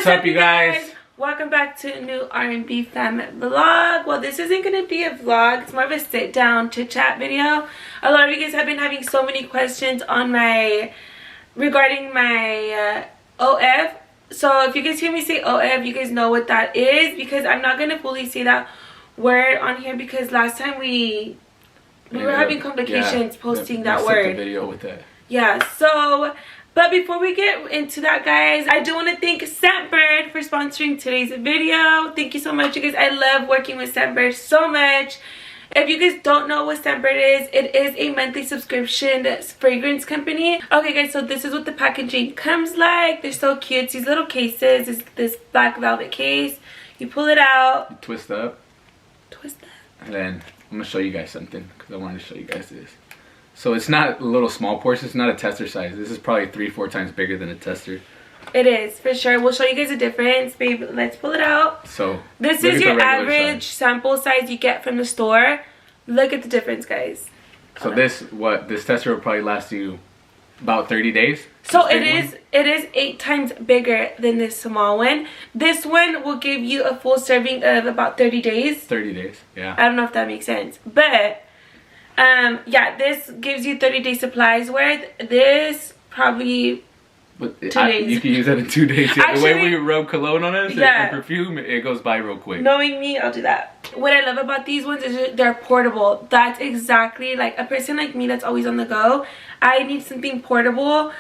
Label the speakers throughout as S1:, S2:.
S1: up, you guys?
S2: Welcome back to a new R&B fam vlog. Well, this isn't going to be a vlog. It's more of a sit down chit chat video. A lot of you guys have been having so many questions on regarding my OF. So if you guys hear me say OF, you guys know what that is, because I'm not going to fully say that word on here because last time we were having complications posting that word.
S1: The video with that.
S2: Yeah, so but before we get into that, guys, I do want to thank Scentbird for sponsoring today's video. Thank you so much, you guys. I love working with Scentbird so much. If you guys don't know what Scentbird is, it is a monthly subscription fragrance company. Okay, guys, so this is what the packaging comes like. They're so cute. It's these little cases. It's this black velvet case. You pull it out.
S1: You twist up.
S2: Twist that.
S1: And then I'm going to show you guys something because I wanted to show you guys this. So it's not a little small portion. It's not a tester size. This is probably 3-4 times bigger than a tester.
S2: It is, for sure. We'll show you guys a difference, babe. Let's pull it out.
S1: So
S2: this is your average sample size you get from the store. Look at the difference, guys.
S1: So this tester will probably last you about 30 days.
S2: So it is 8 times bigger than this small one. This one will give you a full serving of about 30 days.
S1: 30 days, yeah.
S2: I don't know if that makes sense, but yeah, this gives you 30-day supplies worth. This probably 2 days.
S1: You can use that in 2 days. Yeah.
S2: Actually,
S1: the way we rub cologne on us and perfume, it goes by real quick.
S2: Knowing me, I'll do that. What I love about these ones is they're portable. That's exactly like a person like me that's always on the go. I need something portable.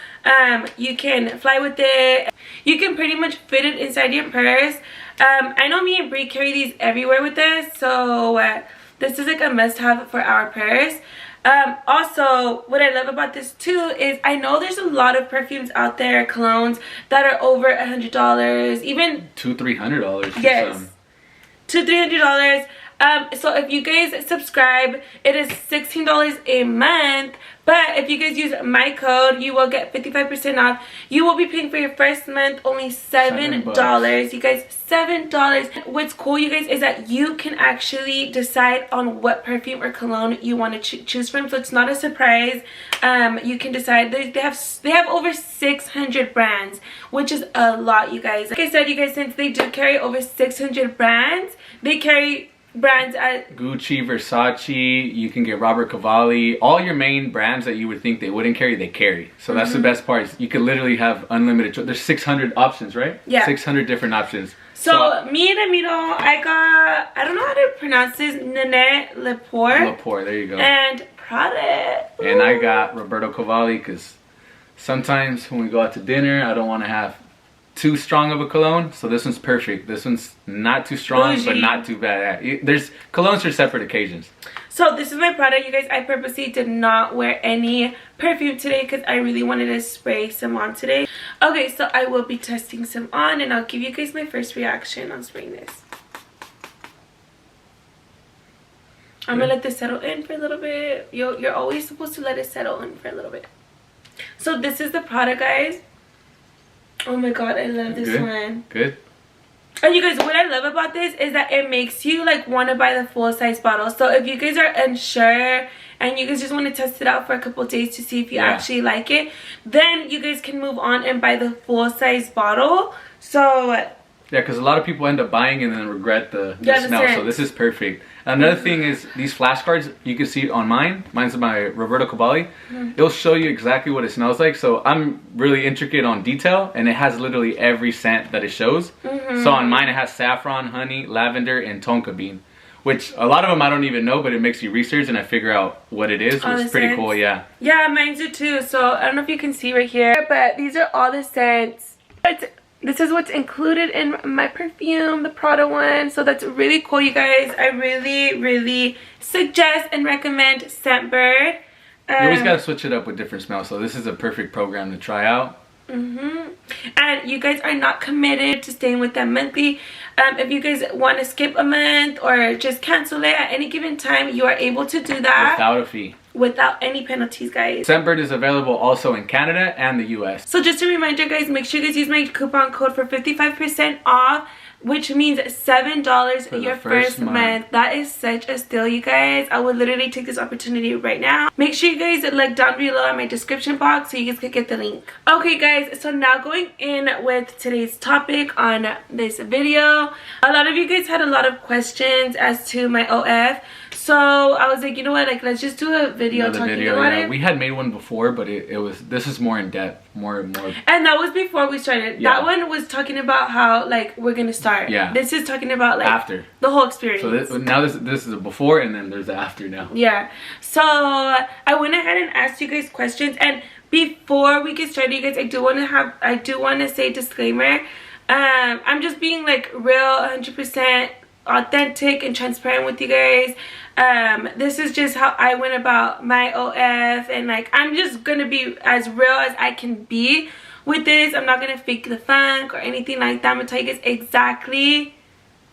S2: You can fly with it. You can pretty much fit it inside your purse. I know me and Brie carry these everywhere with us, so this is like a must-have for our purse. Also, what I love about this too is I know there's a lot of perfumes out there, colognes, that are over $100, even
S1: $200-300.
S2: Yes, $200-300. So if you guys subscribe, it is $16 a month. But if you guys use my code, you will get 55% off. You will be paying for your first month only $7. You guys, $7. What's cool, you guys, is that you can actually decide on what perfume or cologne you want to choose from. So it's not a surprise. You can decide. They have over 600 brands, which is a lot, you guys. Like I said, you guys, since they do carry over 600 brands, they carry brands at
S1: Gucci, Versace. You can get Robert Cavalli. All your main brands that you would think they wouldn't carry, they carry. So that's the best part. You can literally have unlimited choice. There's 600 options, right?
S2: Yeah,
S1: 600 different options.
S2: So me and Amino, I don't know how to pronounce this, Nanette Lepore,
S1: there you go,
S2: and Prada.
S1: And I got Roberto Cavalli because sometimes when we go out to dinner, I don't want to have too strong of a cologne, so this one's perfect. This one's not too strong, bougie, but not too bad. There's colognes for separate occasions. So
S2: this is my product, you guys. I purposely did not wear any perfume today because I really wanted to spray some on today. Okay, so I will be testing some on, and I'll give you guys my first reaction on spraying this. I'm gonna let this settle in for a little bit. You're always supposed to let it settle in for a little bit. So this is the product, guys. Oh my god, I love this one.
S1: Good.
S2: And you guys, what I love about this is that it makes you like want to buy the full size bottle. So if you guys are unsure and you guys just want to test it out for a couple days to see if you actually like it, then you guys can move on and buy the full size bottle. So
S1: yeah, because a lot of people end up buying and then regret the smell. So this is perfect. Another thing is these flashcards, you can see on mine. Mine's by Roberto Cavalli. It'll show you exactly what it smells like. So I'm really intricate on detail, and it has literally every scent that it shows. So on mine, it has saffron, honey, lavender, and tonka bean, which a lot of them I don't even know, but it makes you research and I figure out what it is, which is pretty cool. Yeah.
S2: Yeah, mine do too. So I don't know if you can see right here, but these are all the scents. This is what's included in my perfume, the Prada one. So that's really cool, you guys. I really suggest and recommend Scentbird.
S1: You always got to switch it up with different smells. So this is a perfect program to try out.
S2: And you guys are not committed to staying with them monthly. If you guys want to skip a month or just cancel it at any given time, you are able to do that.
S1: Without a fee.
S2: without any penalties, guys.
S1: Scentbird is available also in Canada and the US.
S2: So just a reminder, guys, make sure you guys use my coupon code for 55% off, which means $7 your first month. That is such a steal, you guys. I would literally take this opportunity right now. Make sure you guys look down below in my description box so you guys can get the link. Okay, guys, so now going in with today's topic on this video. A lot of you guys had a lot of questions as to my OF. So I was like, you know what, like, let's just do a video talking about it.
S1: We had made one before, but this is more in depth, more. And
S2: that was before we started. Yeah. That one was talking about how, like, we're gonna start.
S1: Yeah.
S2: This is talking about, like,
S1: after
S2: the whole experience.
S1: So now this is a before, and then there's the after now.
S2: Yeah. So I went ahead and asked you guys questions, and before we get started, you guys, I do want to say disclaimer. I'm just being, like, real 100% authentic and transparent with you guys. This is just how I went about my OF, and, like, I'm just gonna be as real as I can be with this. I'm not gonna fake the funk or anything like that. I'm gonna tell you guys exactly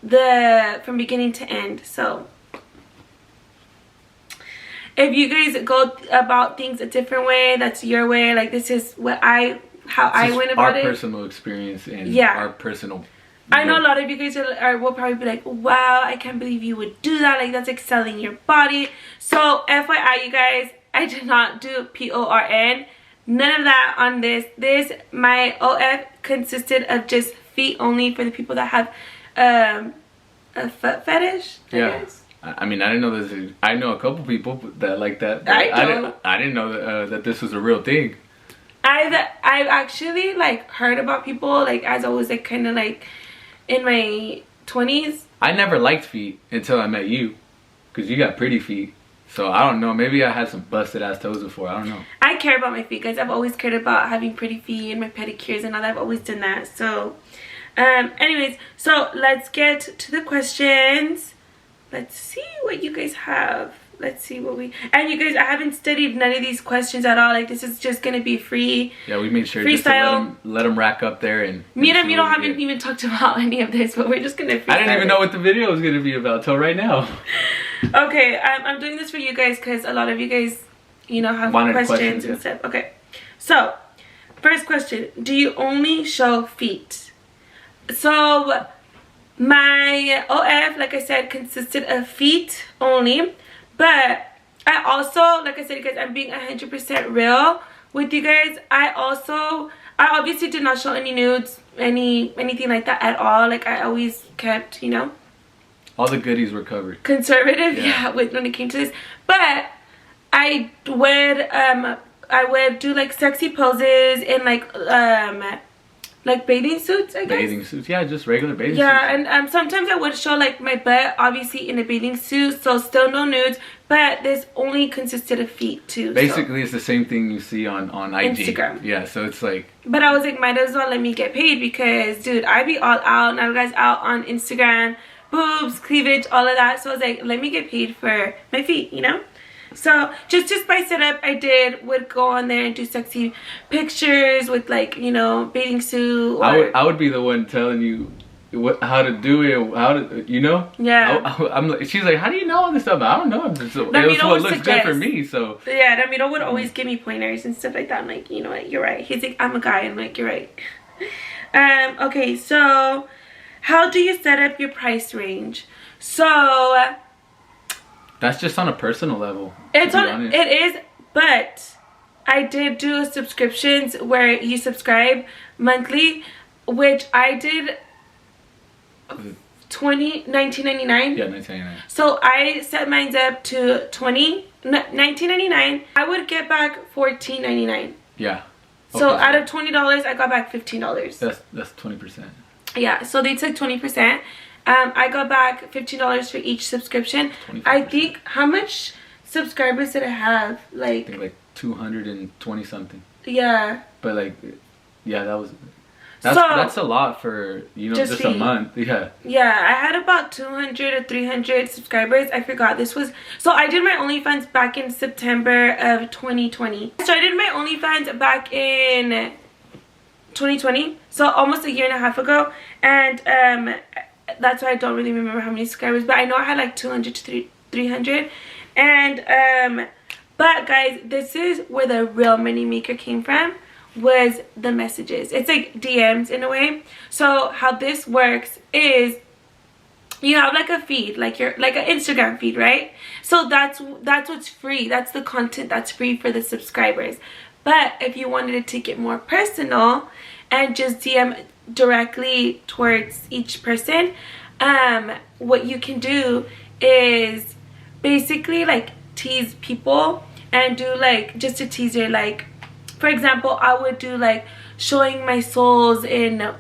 S2: from beginning to end. So if you guys go about things a different way, that's your way. Like, this is how I went about it.
S1: Our personal experience and our personal.
S2: I know a lot of you guys will probably be like, wow, I can't believe you would do that. Like, that's like selling your body. So FYI, you guys, I did not do PORN. None of that on this. My OF consisted of just feet only for the people that have a foot fetish.
S1: I mean, I didn't know this. I know a couple people that like that. I didn't know that this was a real thing.
S2: I've actually, like, heard about people, like, as I was, like, kind of, like, in my 20s.
S1: I never liked feet until I met you, because you got pretty feet. So I don't know, maybe I had some busted ass toes before, I don't know. I
S2: care about my feet, guys. I've always cared about having pretty feet and my pedicures and all that. I've always done that. So anyways, so let's get to the questions. Let's see what you guys have. Let's see what and you guys, I haven't studied none of these questions at all. Like, this is just gonna be free.
S1: Yeah, we made sure just to let them rack up there. And
S2: me and Amino haven't even talked about any of this, but we're just gonna freestyle.
S1: I didn't even know what the video was gonna be about till right now.
S2: Okay, I'm doing this for you guys because a lot of you guys, you know, have questions and stuff. Okay, so first question: do you only show feet? So my OF, like I said, consisted of feet only. But I also, like I said, you guys, I'm being 100% real with you guys. I obviously did not show any nudes, anything like that at all. Like, I always kept, you know,
S1: all the goodies were covered.
S2: Conservative, yeah, when it came to this. But I would do, like, sexy poses and, like bathing suits, I guess.
S1: Bathing suits, yeah, just regular bathing suits.
S2: Yeah, and sometimes I would show, like, my butt, obviously, in a bathing suit, so still no nudes, but this only consisted of feet, too.
S1: Basically, it's the same thing you see on IG.
S2: Instagram.
S1: Yeah, so it's like...
S2: But I was like, might as well let me get paid, because, dude, I be all out, now guys out on Instagram, boobs, cleavage, all of that, so I was like, let me get paid for my feet, you know? So just to spice it up, would go on there and do sexy pictures with, like, you know, bathing suit. Or
S1: I would be the one telling you how to do it, how to, you know.
S2: Yeah.
S1: I'm like, she's like, how do you know all this stuff? I don't know. It was what looks good for me. So
S2: yeah, Ramiro would always give me pointers and stuff like that. I'm like, you know what, you're right. He's like, I'm a guy. I'm like, you're right. Okay, so how do you set up your price range? So
S1: that's just on a personal level.
S2: It is, but I did do subscriptions where you subscribe monthly, which I did $19.99.
S1: Yeah, $19.99.
S2: So I set mine up to $19.99. I would get back $14.99.
S1: Yeah.
S2: Okay, so out of $20, I got back $15.
S1: That's 20%.
S2: Yeah, so they took 20%. I got back $15 for each subscription. 25%. I think, how much subscribers did I have? Like,
S1: I think like 220 something.
S2: Yeah.
S1: But like, yeah, that's a lot for, you know, just a month. Yeah.
S2: Yeah, I had about 200 or 300 subscribers. I forgot this was, so I did my OnlyFans back in September of 2020. So I did my OnlyFans back in 2020, so almost a year and a half ago, and that's why I don't really remember how many subscribers, but I know I had like 200 to 300, and But guys, this is where the real money maker came from, was the messages. It's like DMs in a way. So how this works is you have like a feed, like an Instagram feed, right? So that's what's free. That's the content that's free for the subscribers. But if you wanted to take it more personal and just DM directly towards each person, what you can do is basically like tease people and do like just a teaser. Like, for example, I would do like showing my soles in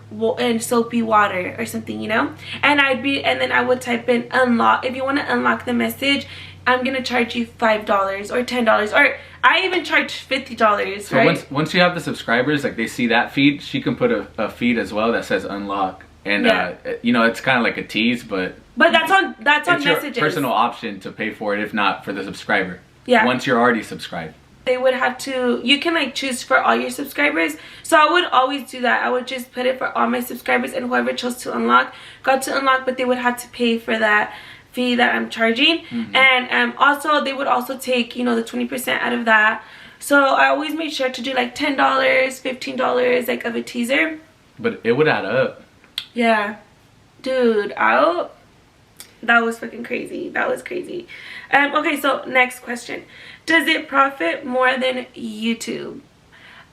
S2: soapy water or something, you know, and then I would type in unlock. If you want to unlock the message, I'm gonna charge you $5 or $10, or I even charge $50.
S1: So
S2: right?
S1: once you have the subscribers, like they see that feed, she can put a feed as well that says unlock, and you know, it's kind of like a tease, but
S2: that's on
S1: it's
S2: messages.
S1: Your personal option to pay for it, if not for the subscriber.
S2: Yeah.
S1: Once you're already subscribed.
S2: They would have to, you can like choose for all your subscribers. So I would always do that. I would just put it for all my subscribers, and whoever chose to unlock got to unlock, but they would have to pay for that fee that I'm charging. And also they would also take, you know, the 20% out of that. So I always made sure to do like $10, $15 like of a teaser.
S1: But it would add up.
S2: Yeah, dude, that was fucking crazy. That was crazy. Okay, so next question. Does it profit more than YouTube?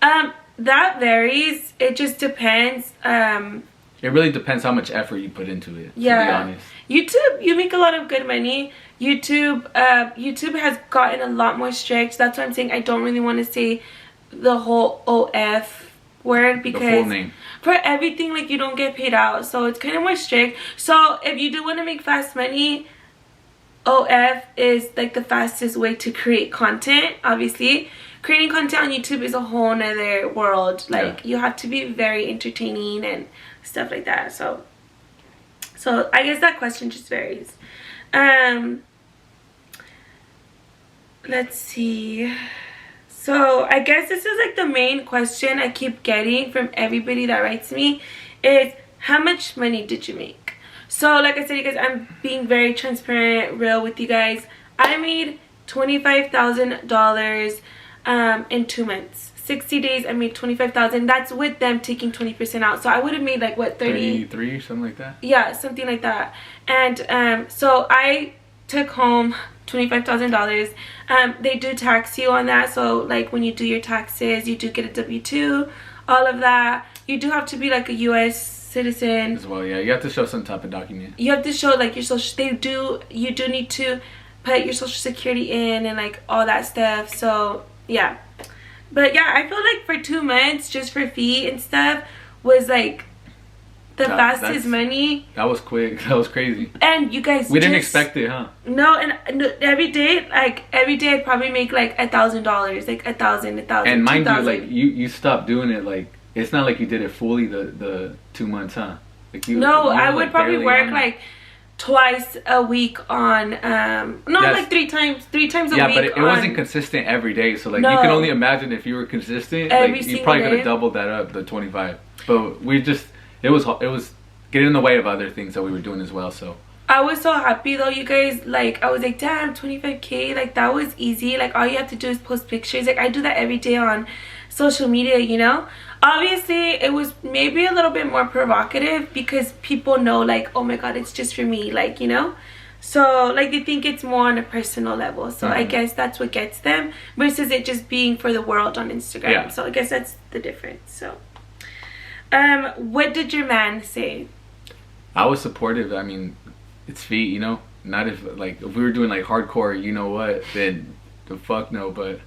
S2: That varies. It just depends.
S1: It really depends how much effort you put into it,
S2: yeah.
S1: to be honest.
S2: YouTube, you make a lot of good money. YouTube has gotten a lot more strict. That's why I'm saying I don't really want to say the whole OF word, because
S1: the full name.
S2: For everything, like, you don't get paid out, so it's kind of more strict. So if you do want to make fast money, OF is like the fastest way to create content. Obviously, creating content on YouTube is a whole nother world. Like, you have to be very entertaining and stuff like that. So I guess that question just varies. Let's see. So I guess this is like the main question I keep getting from everybody that writes me is, how much money did you make? So like I said, you guys, I'm being very transparent, real with you guys. I made $25,000 in 2 months. 60 days, I made $25,000. That's with them taking 20% out. So I would have made like, what,
S1: 33, something like that?
S2: Yeah, something like that. And so I took home $25,000. They do tax you on that. So like when you do your taxes, you do get a W-2, all of that. You do have to be like a U.S. citizen
S1: as well. Yeah, you have to show some type of document. You
S2: have to show like your social. You do need to put your social security in and like all that stuff. So yeah, but yeah, I feel like for 2 months just for fee and stuff was like the fastest money.
S1: That was quick. That was crazy.
S2: And you guys,
S1: we didn't expect it, huh?
S2: No, and every day I'd probably make like $1,000, like $1,000.
S1: And mind you, like you stopped doing it. Like, it's not like you did it fully the 2 months, huh? Like
S2: I would probably work like twice a week on like three times a week.
S1: Yeah, but it wasn't consistent every day. So like, you can only imagine if you were consistent, like, you probably could have doubled that up, the 25. But we just, it was getting in the way of other things that we were doing as well. So
S2: I was so happy though, you guys. Like, I was like, damn, 25K, like that was easy. Like, all you have to do is post pictures. Like, I do that every day on social media, you know. Obviously it was maybe a little bit more provocative because people know, like, oh my god, it's just for me, like, you know. So like, they think it's more on a personal level. So I guess that's what gets them, versus it just being for the world on Instagram. Yeah. So I guess that's the difference. So what did your man say?
S1: I was supportive. I mean, it's feet, you know. Not if we were doing like hardcore, you know what, then the fuck no. But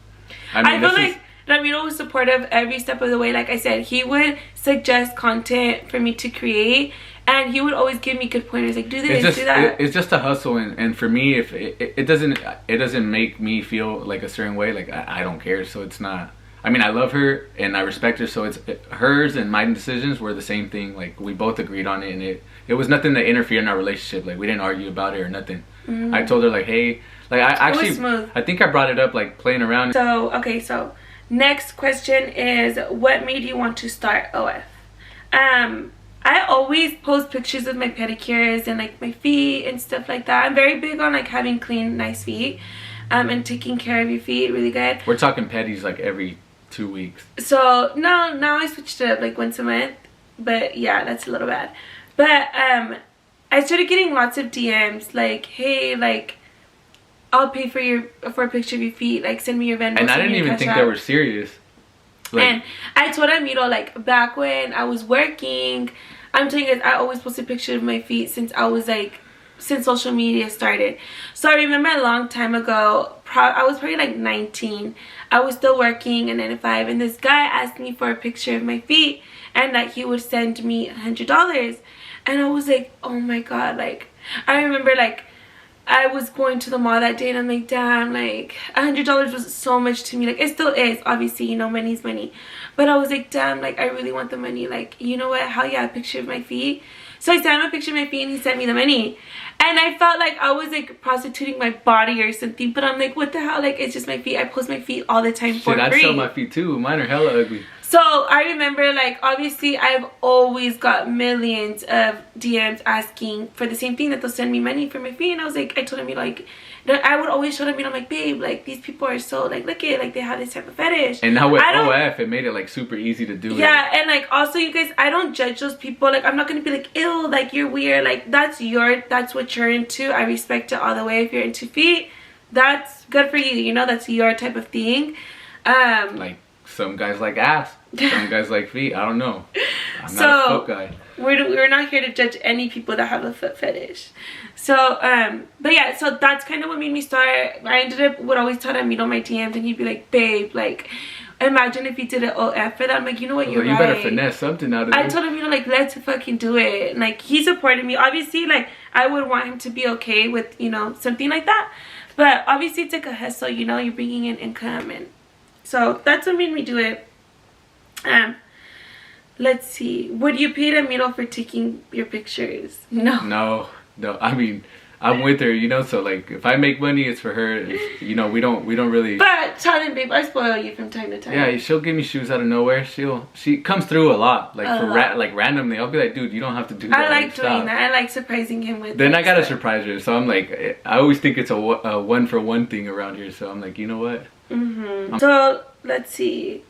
S1: I
S2: feel like Ramiro was supportive every step of the way. Like I said, he would suggest content for me to create, and he would always give me good pointers, like, do this, do that.
S1: It's just a hustle, and for me, if it doesn't make me feel like a certain way, like, I don't care. So it's not. I mean, I love her and I respect her, so it's hers and my decisions were the same thing. Like, we both agreed on it, and it was nothing that interfered in our relationship. Like, we didn't argue about it or nothing. I told her, like, hey, like, I think I brought it up, like, playing around.
S2: So okay, so next question is, what made you want to start OF? I always post pictures of my pedicures and like my feet and stuff like that. I'm very big on like having clean, nice feet. and taking care of your feet really good.
S1: We're talking pedis like every 2 weeks.
S2: So now I switched it up like once a month, but yeah, that's a little bad. But I started getting lots of DMs like, hey, like, I'll pay for a picture of your feet, like send me your Venmo.
S1: And I didn't even think they were serious. Like,
S2: and I told him, you know, like back when I was working, I'm telling you guys, I always posted pictures of my feet since social media started. So I remember a long time ago, I was probably like 19. I was still working a 9 to 5, and this guy asked me for a picture of my feet and that he would send me $100. And I was like, oh my god, like, I remember like I was going to the mall that day and I'm like, damn, like $100 was so much to me. Like, it still is, obviously, you know, money's money. But I was like, damn, like, I really want the money. Like, you know what, hell yeah, a picture of my feet. So I sent him a picture of my feet and he sent me the money. And I felt like I was like prostituting my body or something. But I'm like, what the hell? Like, it's just my feet. I post my feet all the time for free.
S1: I'd sell my feet too. Mine are hella ugly.
S2: So I remember, like, obviously I've always got millions of DMs asking for the same thing, that they'll send me money for my feet. And I was like, I told him, like, I would always show them, you know, like, babe, like, these people are so, like, look at, like, they have this type of fetish.
S1: And now with OF, it made it, like, super easy to do.
S2: Yeah, and, like, also, you guys, I don't judge those people. Like, I'm not going to be like, ew, like, you're weird. Like, that's what you're into. I respect it all the way. If you're into feet, that's good for you. You know, that's your type of thing.
S1: Like, some guys like ass. Some guys like feet. I don't know. I'm not a foot guy.
S2: We're not here to judge any people that have a foot fetish. So, but yeah, so that's kind of what made me start. I would always tell him, you know, my DMs, and he'd be like, babe, like, imagine if you did an OF for that. I'm like, you know what, you're right.
S1: You better finesse something out of it.
S2: I told him, you know, like, let's fucking do it. And, like, he supported me. Obviously, like, I would want him to be okay with, you know, something like that. But obviously, it's like a hustle, you know, you're bringing in income. And so that's what made me do it. Let's see. Would you pay Ramiro for taking your pictures? No. No. I mean, I'm with her, you know. So like, if I make money, it's for her. You know, we don't really. But tell him, babe, I spoil you from time to time.
S1: Yeah, she'll give me shoes out of nowhere. She comes through a lot, like randomly. I'll be like, dude, you don't have to do that.
S2: I like doing that. I like surprising him with.
S1: Then I gotta surprise her. So I'm like, I always think it's a 1-for-1 thing around here. So I'm like, you know what?
S2: So let's see.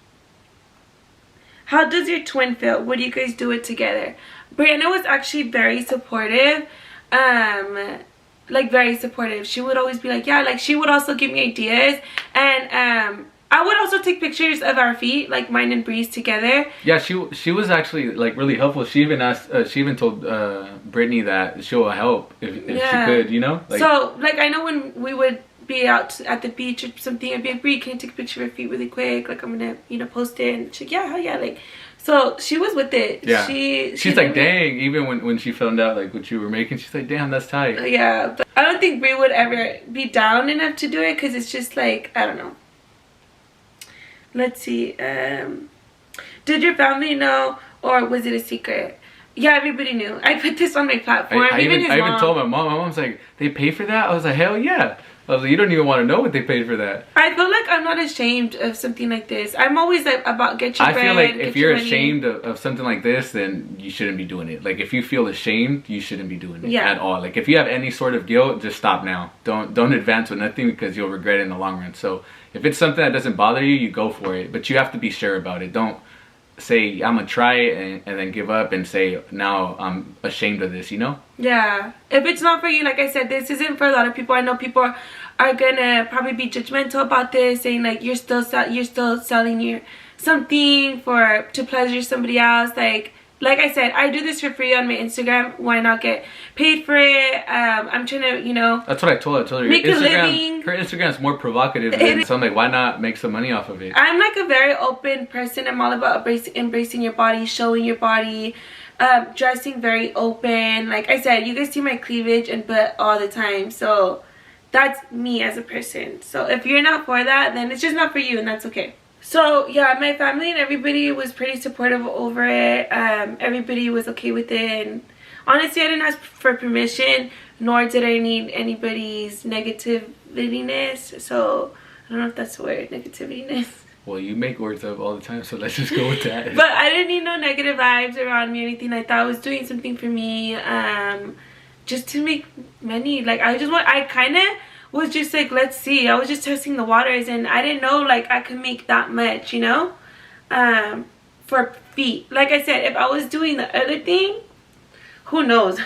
S2: How does your twin feel? Would you guys do it together? Brianna was actually very supportive. Like, very supportive. She would always be like, yeah, like, she would also give me ideas. And I would also take pictures of our feet, like mine and Bree's together. Yeah,
S1: she was actually like really helpful. She even asked, she even told Brittany that she'll help if she could, you know? Like,
S2: so, like, I know when we would be out at the beach or something, I'd be like, Bree, can I take a picture of your feet really quick? Like, I'm gonna, you know, post it. And she's like, yeah, hell yeah. Like, so she was with it.
S1: Yeah. She's like, dang, even when she found out like what you were making, she's like, damn, that's tight.
S2: Yeah, but I don't think Bree would ever be down enough to do it, because it's just like, I don't know. Let's see. Did your family know, or was it a secret? Yeah, everybody knew. I put this on my platform.
S1: I even told my mom. My mom's like, they pay for that? I was like, hell yeah. I was like, you don't even want to know what they paid for that.
S2: I feel like I'm not ashamed of something like this. I'm always like about get your bread.
S1: I feel like if you're ashamed of something like this, then you shouldn't be doing it. Like, if you feel ashamed, you shouldn't be doing it at all. Like, if you have any sort of guilt, just stop now. Don't advance with nothing, because you'll regret it in the long run. So if it's something that doesn't bother you, you go for it. But you have to be sure about it. Don't say, I'm gonna try it and then give up and say, now I'm ashamed of this, you know?
S2: Yeah. If it's not for you, like I said, this isn't for a lot of people. I know people are gonna probably be judgmental about this, saying like, you're still selling something to pleasure somebody else. Like I said, I do this for free on my Instagram. Why not get paid for it? I'm trying to, you know.
S1: That's what I told her.
S2: Make a living.
S1: Her Instagram is more provocative than something. Why not make some money off of it?
S2: I'm like a very open person. I'm all about embracing your body, showing your body, dressing very open. Like I said, you guys see my cleavage and butt all the time. So that's me as a person. So if you're not for that, then it's just not for you, and that's okay. So yeah, my family and everybody was pretty supportive over it. Everybody was okay with it, and honestly, I didn't ask for permission, nor did I need anybody's negativity-ness. So I don't know if that's the word, negativity-ness.
S1: Well, you make words up all the time, so let's just go with that.
S2: But I didn't need no negative vibes around me or anything like that. I was doing something for me, just to make money. Like, I kind of was just like, let's see. I was just testing the waters, and I didn't know like I could make that much, you know, for feet. Like I said, if I was doing the other thing, who knows?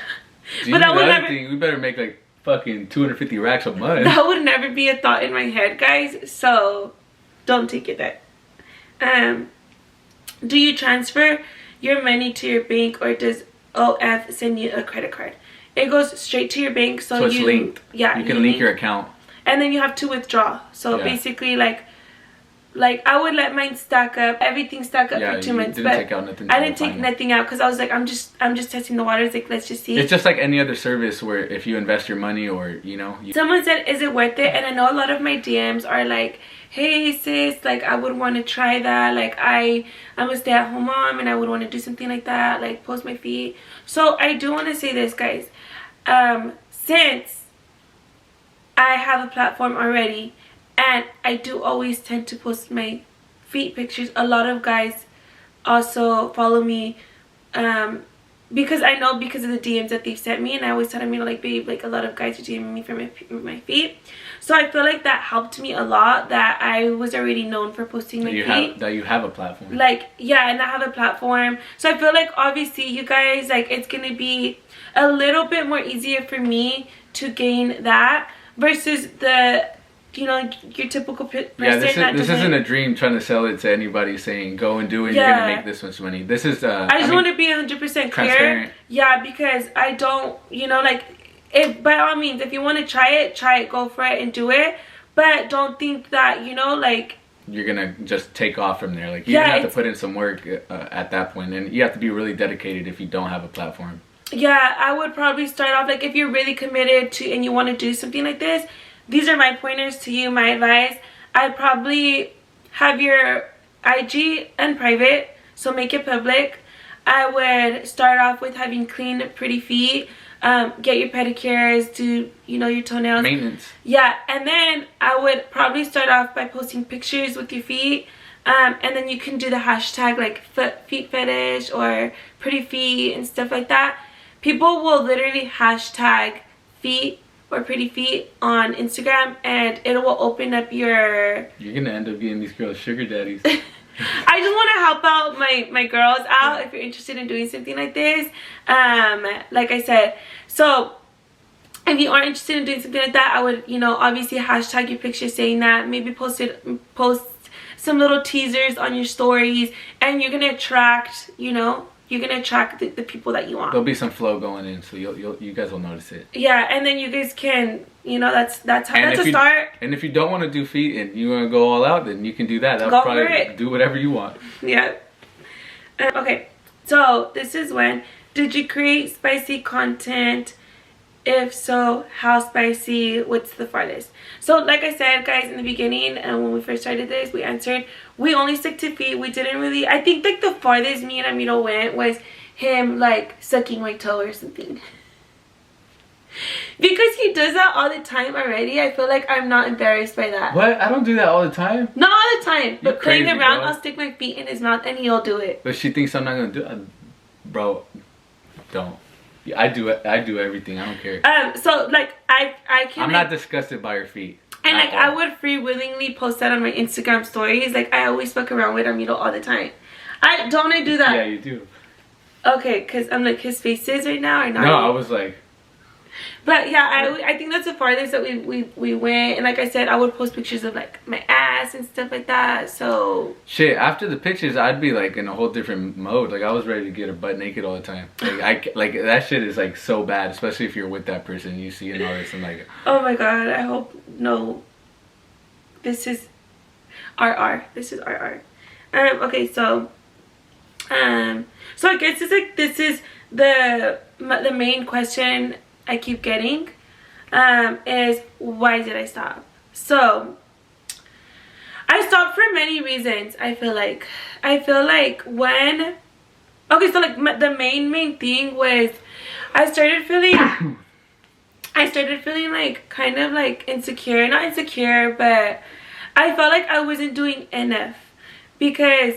S1: But that would never. We better make like fucking 250 racks a month.
S2: That would never be a thought in my head, guys. So don't take it that. Do you transfer your money to your bank, or does OF send you a credit card? It goes straight to your bank, so
S1: it's linked.
S2: Yeah,
S1: you can link your account,
S2: and then you have to withdraw. So basically, like I would let mine stack up, everything stack up for 2 months, but
S1: take out nothing.
S2: I didn't take nothing out because I was like, I'm just testing the waters. Like, let's just see.
S1: It's just like any other service where if you invest your money, or you know.
S2: Someone said, is it worth it? And I know a lot of my DMs are like, hey sis, like I would want to try that. Like I'm a stay-at-home mom, and I would want to do something like that, like post my feet. So I do want to say this, guys. Since I have a platform already, and I do always tend to post my feet pictures, a lot of guys also follow me, because I know because of the DMs that they've sent me, and I always tell them, you know, like, babe, like a lot of guys are DMing me for my feet. So I feel like that helped me a lot, that I was already known for posting my feet.
S1: That you have a platform.
S2: Like, yeah, and I have a platform. So I feel like obviously you guys, like, it's gonna be a little bit more easier for me to gain that versus the, you know, your typical person.
S1: Yeah, this isn't a dream trying to sell it to anybody saying go and do it, you're gonna make this much money. This is I
S2: just want to be 100% clear. Yeah, because I don't, you know, like, if by all means, if you want to try it, go for it and do it, but don't think that, you know, like,
S1: you're gonna just take off from there. Like, you're gonna have to put in some work at that point, and you have to be really dedicated if you don't have a platform.
S2: Yeah, I would probably start off, like, if you're really committed to and you want to do something like this, these are my pointers to you, my advice. I'd probably have your IG unprivate, so make it public. I would start off with having clean, pretty feet. Get your pedicures, do, you know, your toenails.
S1: Maintenance.
S2: Yeah, and then I would probably start off by posting pictures with your feet. And then you can do the hashtag, like, feet fetish or pretty feet and stuff like that. People will literally hashtag feet or pretty feet on Instagram, and it will open up your...
S1: You're gonna end up getting these girls sugar daddies.
S2: I just want to help out my girls out, if you're interested in doing something like this. Like I said, so if you are interested in doing something like that, I would, you know, obviously hashtag your picture saying that. Maybe post some little teasers on your stories, and you're gonna attract, you know, you're gonna attract the people that you want.
S1: There'll be some flow going in, so you guys will notice it.
S2: Yeah, and then you guys can, you know, that's a start.
S1: And if you don't want to do feet and you want to go all out, then you can do that. That'll probably do whatever you want.
S2: Yeah. Okay, so this is when, did you create spicy content? If so, how spicy? What's the farthest? So like I said, guys, in the beginning, and when we first started this, we answered, we only stick to feet. We didn't really, I think like the farthest me and Amito went was him like sucking my toe or something. Because he does that all the time already, I feel like I'm not embarrassed by that.
S1: What? I don't do that all the time.
S2: Not all the time, but playing around,
S1: bro.
S2: I'll stick my feet in his mouth and he'll do it.
S1: But she thinks I'm not gonna do it. Bro, don't. I do it. I do everything. I don't care.
S2: So like I can.
S1: I'm not disgusted by your feet.
S2: And like I would free willingly post that on my Instagram stories. Like I always fuck around with Amito all the time. I do that.
S1: Yeah, you do.
S2: Okay, cause I'm like his faces right now or not.
S1: No, I was like.
S2: But yeah, I think that's the farthest that we went. And like I said, I would post pictures of like my ass and stuff like that. So
S1: shit, after the pictures, I'd be like in a whole different mode. Like I was ready to get her butt naked all the time. Like that shit is like so bad, especially if you're with that person. You see and all this and like.
S2: Oh my god! I hope no. This is RR. This is RR. Okay, so so I guess it's like this is the main question I keep getting is why did I stop? So I stopped for many reasons. I feel like when, okay, so like the main thing was I started feeling like kind of like insecure, not insecure, but I felt like I wasn't doing enough, because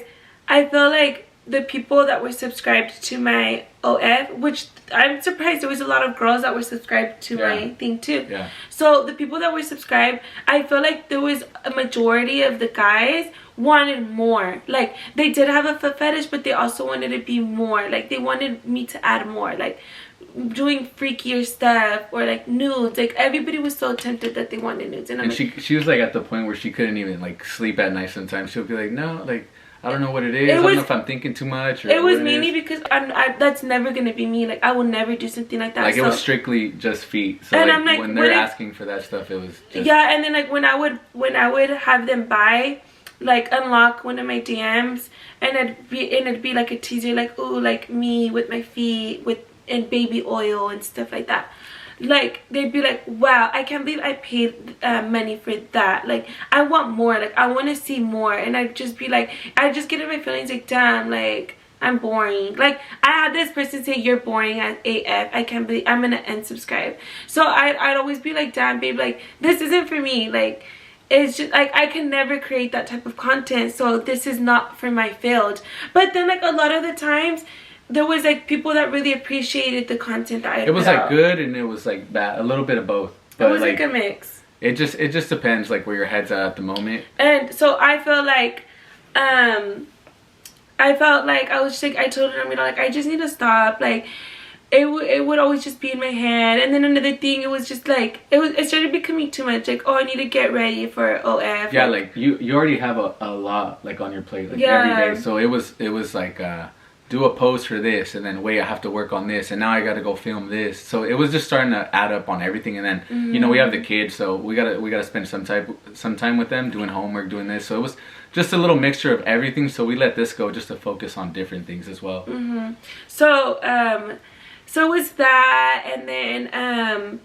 S2: I feel like the people that were subscribed to my OF, which I'm surprised there was a lot of girls that were subscribed to my thing too.
S1: Yeah.
S2: So the people that were subscribed, I feel like there was a majority of the guys wanted more. Like, they did have a foot fetish, but they also wanted to be more. Like, they wanted me to add more, like doing freakier stuff or like nudes. Like, everybody was so tempted that they wanted nudes. And
S1: she was like at the point where she couldn't even like sleep at night sometimes. She'll be like, no, like, I don't know what it is. I don't know if I'm thinking too much. Or
S2: it was mainly because that's never gonna be me. Like, I will never do something like that.
S1: Like, it was strictly just feet. So, and like, I'm like, when they're asking for that stuff, it was just...
S2: Yeah, and then like when I would have them buy, like, unlock one of my DMs, and it'd be like a teaser, like, ooh, like me with my feet and baby oil and stuff like that. Like, they'd be like, wow, I can't believe I paid money for that. Like, I want more. Like, I want to see more. And I'd just be like, I'd just get in my feelings like, damn, like, I'm boring. Like, I had this person say, you're boring as AF. I can't believe, I'm gonna unsubscribe. So I'd always be like, damn, babe, like, this isn't for me. Like, it's just like, I can never create that type of content, so this is not for my field. But then, like, a lot of the times there was like people that really appreciated the content that I
S1: It was like good and it was like bad, a little bit of both.
S2: But it was like a mix.
S1: It just depends like where your head's at the moment.
S2: And so I felt like I was just like, I told him, you know, like, I just need to stop. Like, it would always just be in my head. And then another thing, it was just like, it started becoming too much. Like, oh, I need to get ready for OF.
S1: Yeah, like you already have a lot like on your plate, like, every day. So it was like do a post for this, and then wait, I have to work on this, and now I got to go film this. So it was just starting to add up on everything. And then you know, we have the kids, so we gotta spend some time with them, doing homework, doing this. So it was just a little mixture of everything. So we let this go just to focus on different things as well.
S2: So it was that, and then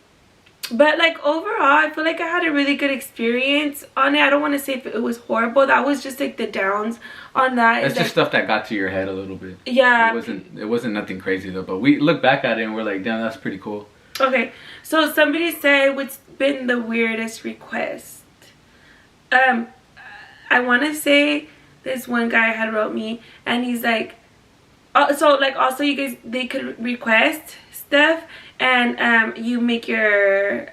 S2: but like overall, I feel like I had a really good experience on it. I don't want to say if it was horrible. That was just like the downs on that.
S1: It's just stuff that got to your head a little bit.
S2: Yeah.
S1: It wasn't nothing crazy though. But we look back at it and we're like, damn, that's pretty cool.
S2: Okay, so somebody said, what's been the weirdest request? I want to say this one guy had wrote me, and he's like, so like also you guys, they could request stuff, and you make your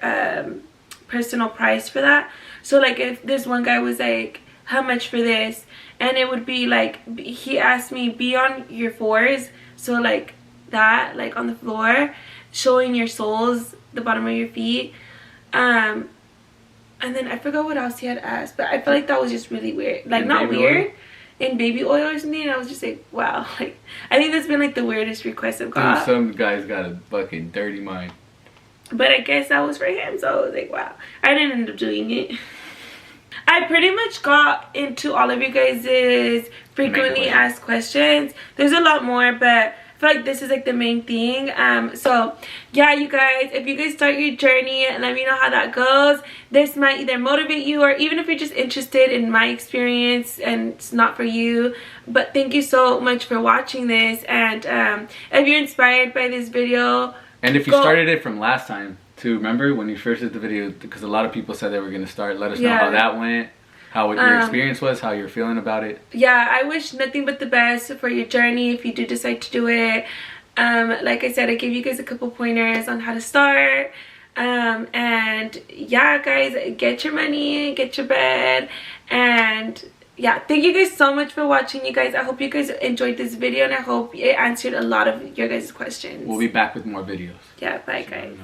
S2: personal price for that. So like if this one guy was like, how much for this, and it would be like, he asked me, be on your fours, so like that, like on the floor, showing your soles, the bottom of your feet, and then I forgot what else he had asked, but I feel like that was just really weird. Like, not weird, in baby oil or something. And I was just like, wow, like, I think that's been like the weirdest request I've got.
S1: Dude, some guys got a fucking dirty mind.
S2: But I guess that was for him, so I was like, wow. I didn't end up doing it. I pretty much got into all of you guys' frequently asked questions. There's a lot more, but I feel like this is like the main thing. So yeah, you guys, if you guys start your journey, let me know how that goes. This might either motivate you, or even if you're just interested in my experience and it's not for you. But thank you so much for watching this, and if you're inspired by this video,
S1: and if you started it from last time too, remember when you first did the video, because a lot of people said they were going to start, let us know how that went, how your experience was, how you're feeling about it. Yeah, I wish nothing but the best for your journey if you do decide to do it. Like I said, I gave you guys a couple pointers on how to start. And yeah, guys, get your money, get your bread, and yeah, thank you guys so much for watching, you guys. I hope you guys enjoyed this video, and I hope it answered a lot of your guys' questions. We'll be back with more videos. Yeah, bye guys.